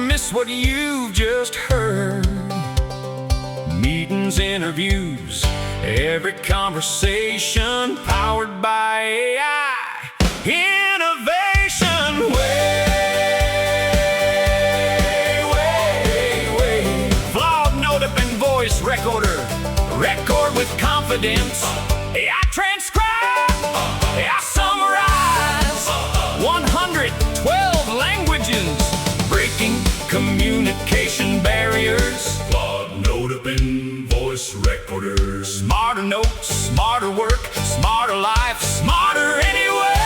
miss what you've just heard. Meetings, interviews, every conversation powered by AI. Innovation way. Plaud NotePin Voice Recorder. Record with confidence. AI transcribe. AI summarize. 112 languages. Breaking communication barriers. Plaud NotePin Voice Recorder. Smarter notes, smarter work, smarter life, smarter anyway.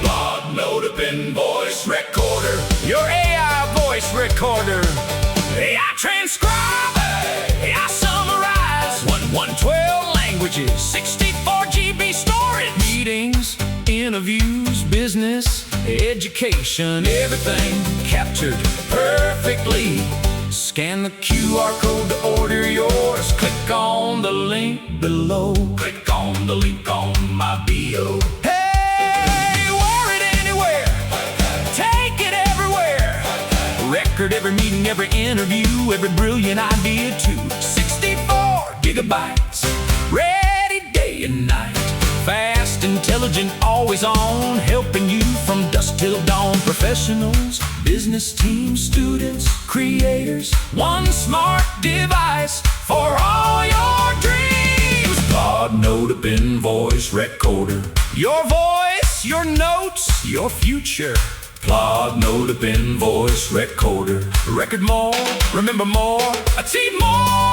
Plaud NotePin Voice Recorder. Your AI voice recorder. AI transcribe. AI summarize. 112 languages, 64 GB storage. Meetings, interviews, business, education, everything captured perfectly. Scan the QR code to order yours. Click on the link below. Click on the link on my bio. Hey, wear it anywhere. Take it everywhere. Record every meeting, every interview, every brilliant idea too. 64 gigabytes, ready day and night. Fast, intelligent, always on, helping you from dusk till dawn. Professionals, business teams, students, creators. One smart device for all your dreams. Plaud NotePin Voice Recorder. Your voice, your notes, your future. Plaud NotePin Voice Recorder. Record more, remember more, achieve more.